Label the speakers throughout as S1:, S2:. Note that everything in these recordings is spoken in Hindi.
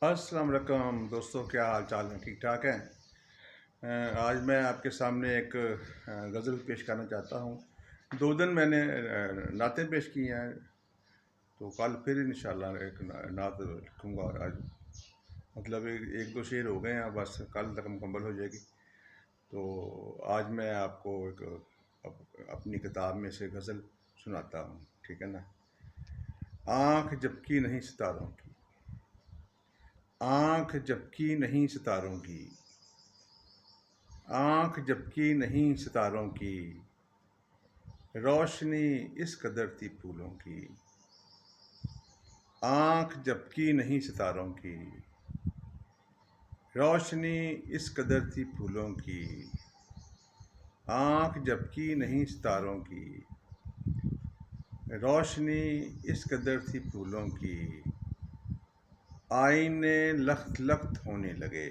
S1: अस्सलाम वालेकुम दोस्तों, क्या हाल चाल है? ठीक ठाक हैं। आज मैं आपके सामने एक गज़ल पेश करना चाहता हूँ। 2 दिन मैंने नातें पेश की हैं, तो कल फिर इंशाल्लाह एक नात लिखूँगा। और आज मतलब एक दो शेर हो गए हैं, बस कल तक मुकम्मल हो जाएगी। तो आज मैं आपको एक अपनी किताब में से गज़ल सुनाता हूँ, ठीक है ना। आँख झपकी नहीं सितारों की, आँख झपकी नहीं सितारों की, आँख झपकी नहीं सितारों की, रोशनी इस कदर थी फूलों की। आँख झपकी नहीं सितारों की, रोशनी इस कदर थी फूलों की। आँख झपकी नहीं सितारों की, रोशनी इस कदर थी फूलों की। आईने लख्त लख्त होने लगे,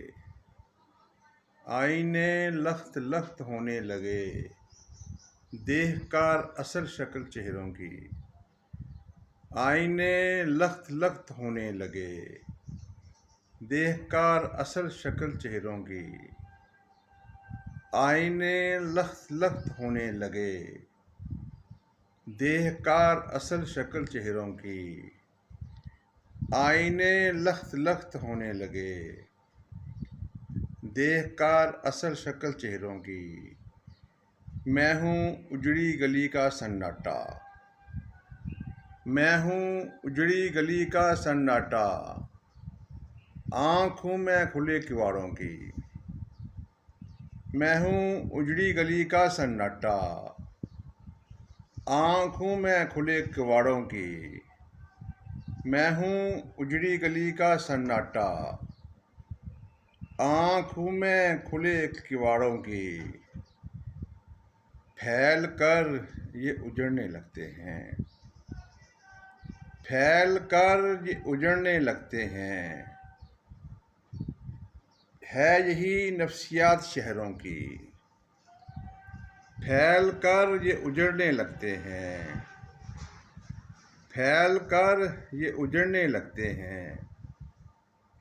S1: आईने लख्त लख्त होने लगे, देखकर असल शक्ल चेहरों की। आईने लख्त लख्त होने लगे, देखकर असल शक्ल चेहरों की। आईने लख्त लख्त होने लगे, देखकर असल शक्ल चेहरों की। आईने लख्त लख्त होने लगे, देखकर असल शक्ल चेहरों की। मैं हूँ उजड़ी गली का सन्नाटा, मैं हूँ उजड़ी गली का सन्नाटा, आँखों में खुले किवाड़ों की। मैं हूँ उजड़ी गली का सन्नाटा, आँखों में खुले किवाड़ों की। मैं हूँ उजड़ी गली का सन्नाटा, आँखों में खुले किवाड़ों की। फैल कर ये उजड़ने लगते हैं, फैल कर ये उजड़ने लगते हैं, है यही नफ्सियात शहरों की। फैल कर ये उजड़ने लगते हैं, फैल कर ये उजड़ने लगते हैं,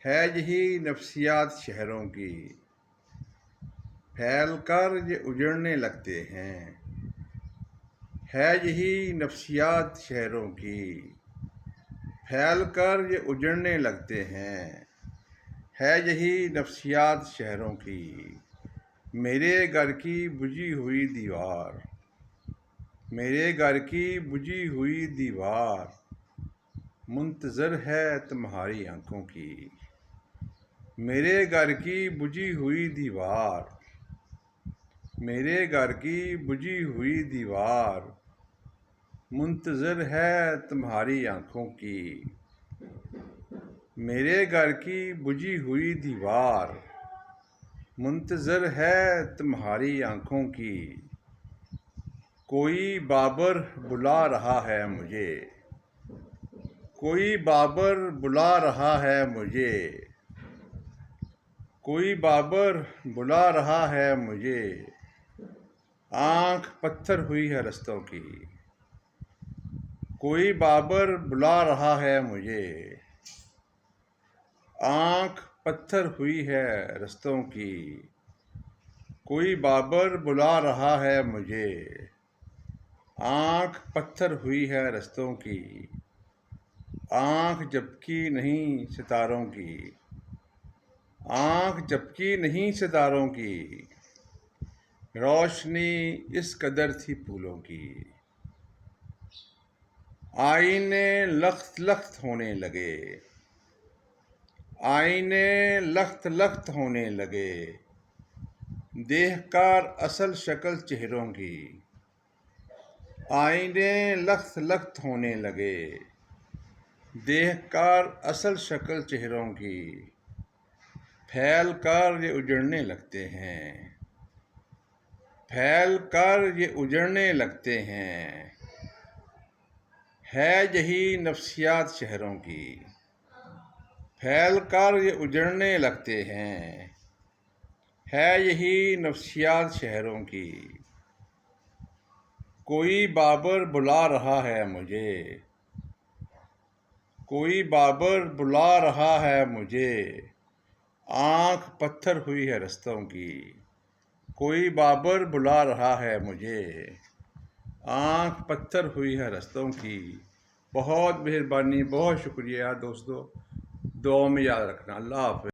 S1: है यही नफ्सियात शहरों की। फैल कर ये उजड़ने लगते हैं, है यही नफ्सियात शहरों की। फैल कर ये उजड़ने लगते हैं, है यही नफ्सियात शहरों की। मेरे घर की बुझी हुई दीवार, मेरे घर की बुझी हुई दीवार, मुंतज़र है तुम्हारी आंखों की। मेरे घर की बुझी हुई दीवार, मेरे घर की बुझी हुई दीवार, मुंतज़र है तुम्हारी आंखों की। मेरे घर की बुझी हुई दीवार, मुंतज़र है तुम्हारी आंखों की। कोई बाबर बुला रहा है मुझे, कोई बाबर बुला रहा है मुझे, कोई बाबर बुला रहा है मुझे, आँख पत्थर हुई है रस्तों की। कोई बाबर बुला रहा है मुझे, आँख पत्थर हुई है रस्तों की। कोई बाबर बुला रहा है मुझे, आँख पत्थर हुई है रस्तों की। आँख झपकी नहीं सितारों की, आँख झपकी नहीं सितारों की, रोशनी इस कदर थी फूलों की। आईने लख्त लख्त होने लगे, आईने लख्त लख्त होने लगे, देखकर असल शक्ल चेहरों की। आईने लख्त लख्त होने लगे, देखकर असल शक्ल चेहरों की। फैल कर ये उजड़ने लगते हैं, फैल कर ये उजड़ने लगते हैं, है यही नफ्सियात शहरों की। फैल कर ये उजड़ने लगते हैं, है यही नफ्सियात शहरों की। कोई बाबर बुला रहा है मुझे, कोई बाबर बुला रहा है मुझे, आँख पत्थर हुई है रस्तों की। कोई बाबर बुला रहा है मुझे, आँख पत्थर हुई है रस्तों की। बहुत मेहरबानी, बहुत शुक्रिया दोस्तों, दुआ में याद रखना। अल्लाह हाफ़िज़।